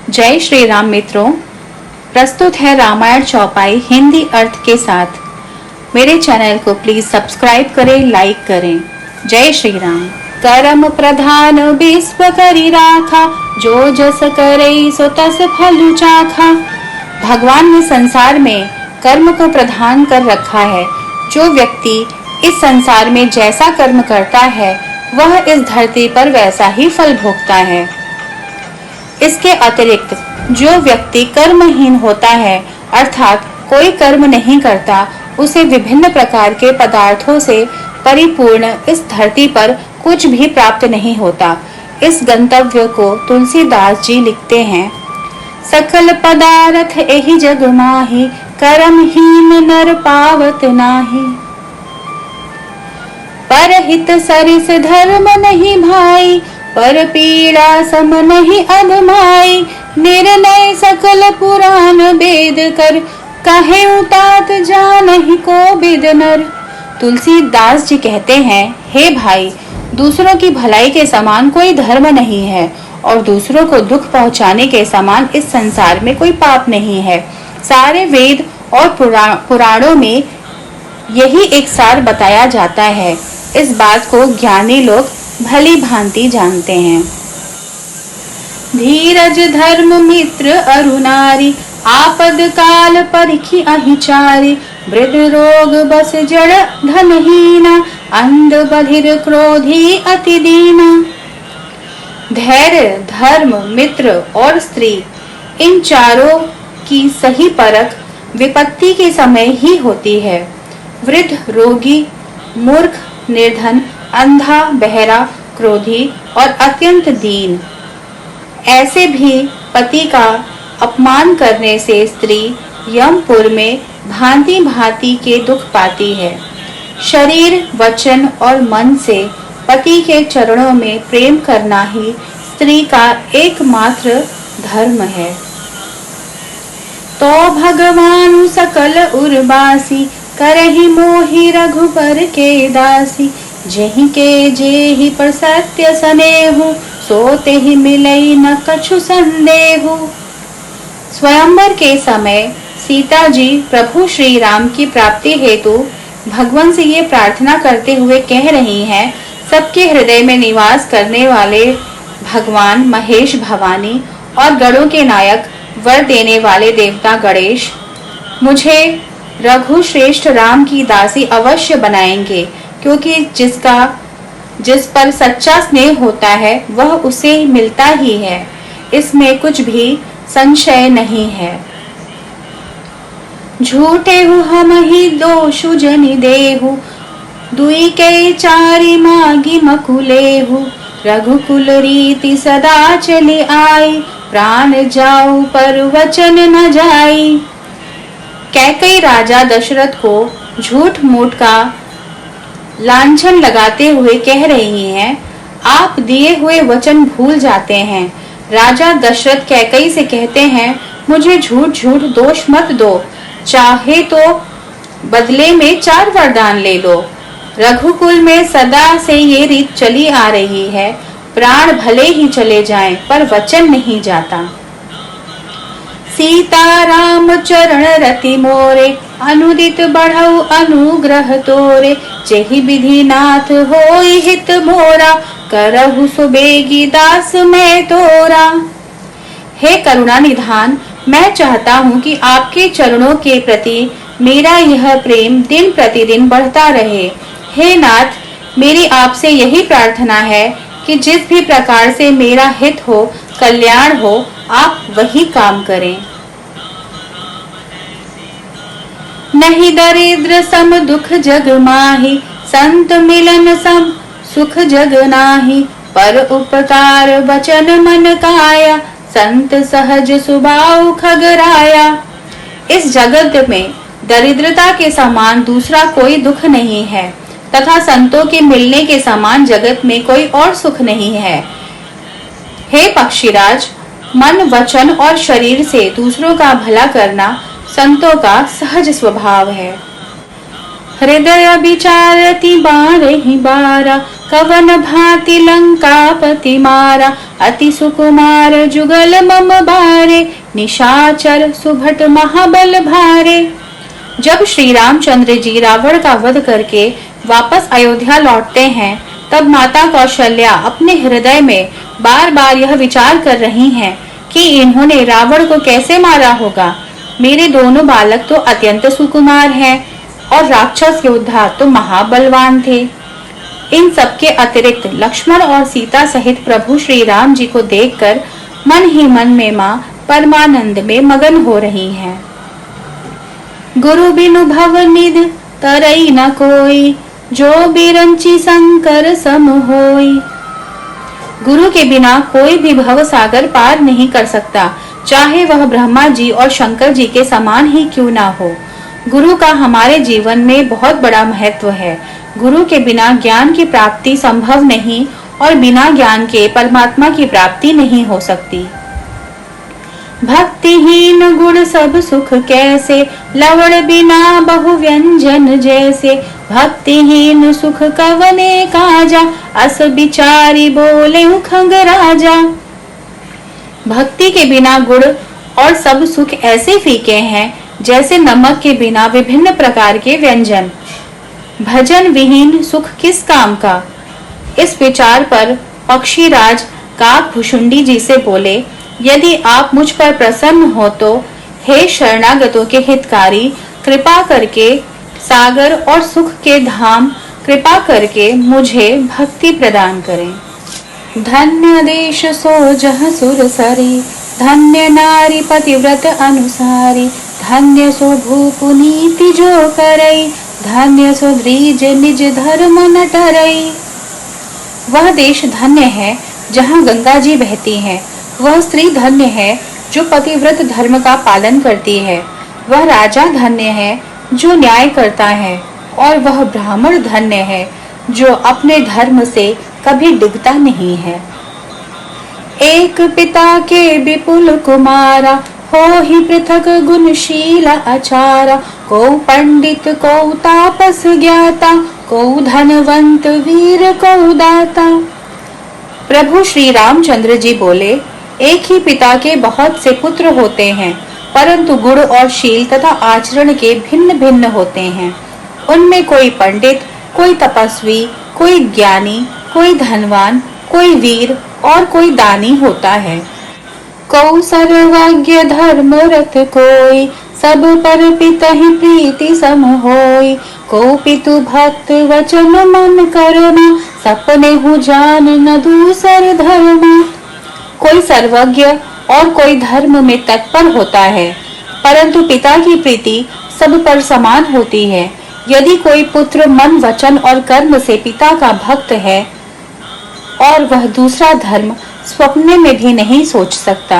जय श्री राम मित्रों, प्रस्तुत है रामायण चौपाई हिंदी अर्थ के साथ। मेरे चैनल को प्लीज सब्सक्राइब करें, लाइक करें। जय श्री राम। कर्म प्रधान विश्व करी राखा, जो जस करे सो तस फल चाखा। भगवान ने संसार में कर्म को प्रधान कर रखा है। जो व्यक्ति इस संसार में जैसा कर्म करता है वह इस धरती पर वैसा ही फल भोगता है। इसके अतिरिक्त जो व्यक्ति कर्महीन होता है अर्थात कोई कर्म नहीं करता, उसे विभिन्न प्रकार के पदार्थों से परिपूर्ण इस धरती पर कुछ भी प्राप्त नहीं होता। इस गंतव्य को तुलसीदास जी लिखते हैं, सकल पदार्थ एहि जग माहि, कर्महीन नर पावत नाही। परहित सरिस धर्म नहीं भाई, पर पीड़ा सम नहीं अधमाई। निर्णय सकल पुराण वेद कर, कहे उतात जानहि को बिद नर। तुलसीदास जी कहते हैं, हे भाई, दूसरों की भलाई के समान कोई धर्म नहीं है और दूसरों को दुख पहुंचाने के समान इस संसार में कोई पाप नहीं है। सारे वेद और पुराणों में यही एक सार बताया जाता है। इस बात को ज्ञानी लोग भली भांति जानते हैं। धीरज धर्म मित्र अरुनारी, आपद काल परिखि अहिचारी। वृद्ध रोग बस जड़ धनहीना, अंध बधिर क्रोधी अति दीना। धैर्य, धर्म, मित्र और स्त्री, इन चारों की सही परख विपत्ति के समय ही होती है। वृद्ध, रोगी, मूर्ख, निर्धन, अंधा, बहरा, क्रोधी और अत्यंत दीन, ऐसे भी पति का अपमान करने से स्त्री यमपुर में भांति भांति के दुख पाती है। शरीर, वचन और मन से पति के चरणों में प्रेम करना ही स्त्री का एकमात्र धर्म है। तो भगवान सकल उर्वासी, करहि मोहि रघुबर के दासी। जेहि के जेहि पर सत्य सनेहु, सो तेहि मिलई न कछु संदेहु। स्वयंवर के समय सीता जी प्रभु श्री राम की प्राप्ति हेतु भगवान से ये प्रार्थना करते हुए कह रही हैं, सबके हृदय में निवास करने वाले भगवान महेश भवानी और गणों के नायक, वर देने वाले देवता गणेश मुझे रघु श्रेष्ठ राम की दासी अवश्य बनाएंगे, क्योंकि जिस पर सच्चा स्नेह होता है वह उसे मिलता ही है, इसमें कुछ भी संशय नहीं है। झूठे हु हम ही दोषु जनि देहु, दुई के चारि मागी मकुलेहु। रघुकुल रीति सदा चली आई, प्राण जाऊ पर वचन न जाई। कैकई राजा दशरथ को झूठ मूठ का लांछन लगाते हुए कह रही हैं, आप दिए हुए वचन भूल जाते हैं। राजा दशरथ कैकई से कहते हैं, मुझे झूठ झूठ दोष मत दो, चाहे तो बदले में 4 वरदान ले लो। रघुकुल में सदा से ये रीत चली आ रही है, प्राण भले ही चले जाएं पर वचन नहीं जाता। सीता राम चरण रति मोरे, अनुदित बढ़ऊ अनुग्रह तोरे। जेहि विधि नाथ होई हित मोरा, करहु सुबेगी दास मैं तोरा। हे करुणा निधान, मैं चाहता हूँ कि आपके चरणों के प्रति मेरा यह प्रेम दिन प्रतिदिन बढ़ता रहे। हे नाथ, मेरी आपसे यही प्रार्थना है कि जिस भी प्रकार से मेरा हित हो, कल्याण हो, आप वही काम करें। नहीं दरिद्र सम दुख जग माही, संत मिलन सम सुख जग नाही। पर उपकार वचन मन काया, संत सहज सुभाव खगराया। इस जगत में दरिद्रता के समान दूसरा कोई दुख नहीं है तथा संतों के मिलने के समान जगत में कोई और सुख नहीं है। हे पक्षीराज, मन, वचन और शरीर से दूसरों का भला करना संतों का सहज स्वभाव है। हृदय विचारति बारहि बारा, कवन भांति लंकापति मारा, अति सुकुमार जुगल मम बारे, निशाचर सुभट महाबल भारे। जब श्री रामचंद्र जी रावण का वध करके वापस अयोध्या लौटते हैं, तब माता कौशल्या अपने हृदय में बार बार यह विचार कर रही हैं कि इन्होंने रावण को कैसे मारा होगा। मेरे दोनों बालक तो अत्यंत सुकुमार हैं और राक्षस योद्धा तो महाबलवान थे। इन सबके अतिरिक्त लक्ष्मण और सीता सहित प्रभु श्री राम जी को देखकर मन ही मन में माँ परमानंद में मगन हो रही हैं। गुरु बिनु भव निध तरई न कोई, जो बिरंची शंकर सम होई। गुरु के बिना कोई भी भव सागर पार नहीं कर सकता, चाहे वह ब्रह्मा जी और शंकर जी के समान ही क्यों ना हो। गुरु का हमारे जीवन में बहुत बड़ा महत्व है। गुरु के बिना ज्ञान की प्राप्ति संभव नहीं और बिना ज्ञान के परमात्मा की प्राप्ति नहीं हो सकती। भक्तिहीन गुण सब सुख कैसे, लवण बिना बहु व्यंजन जैसे। भक्तिहीन सुख कवने काजा, अस बिचारी बोले खंग राजा। भक्ति के बिना गुण और सब सुख ऐसे फीके हैं जैसे नमक के बिना विभिन्न प्रकार के व्यंजन। भजन विहीन सुख किस काम का। इस विचार पर पक्षीराज काकभुशुंडी जी से बोले, यदि आप मुझ पर प्रसन्न हो तो हे शरणागतों के हितकारी, कृपा करके सागर और सुख के धाम, कृपा करके मुझे भक्ति प्रदान करें। धन्य देश सो जह सुर सरी, धन्य नारी पतिव्रत अनुसारी। धन्य सो भूप नीति जो करई, धन्य सो द्विज निज धर्म न टरई। वह देश धन्य है जहाँ गंगा जी बहती है। वह स्त्री धन्य है जो पतिव्रत धर्म का पालन करती है। वह राजा धन्य है जो न्याय करता है, और वह ब्राह्मण धन्य है जो अपने धर्म से कभी डिगता नहीं है। एक पिता के विपुल कुमारा, हो ही पृथक गुणशील आचारा। को पंडित को तापस ज्ञाता, को धनवंत वीर को दाता। प्रभु श्री रामचंद्र जी बोले, एक ही पिता के बहुत से पुत्र होते हैं, परंतु गुण और शील तथा आचरण के भिन्न भिन्न होते हैं। उनमें कोई पंडित, कोई तपस्वी, कोई ज्ञानी, कोई धनवान, कोई वीर और कोई दानी होता है। को सर्वज्ञ धर्म रत कोई, सब पर पितहि प्रीति सम होई। को पितु भक्त वचन मन करना, सपने हु जान न दूसर धर्म। कोई सर्वज्ञ और कोई धर्म में तत्पर होता है, परंतु पिता की प्रीति सब पर समान होती है। यदि कोई पुत्र मन वचन और कर्म से पिता का भक्त है और वह दूसरा धर्म स्वप्न में भी नहीं सोच सकता।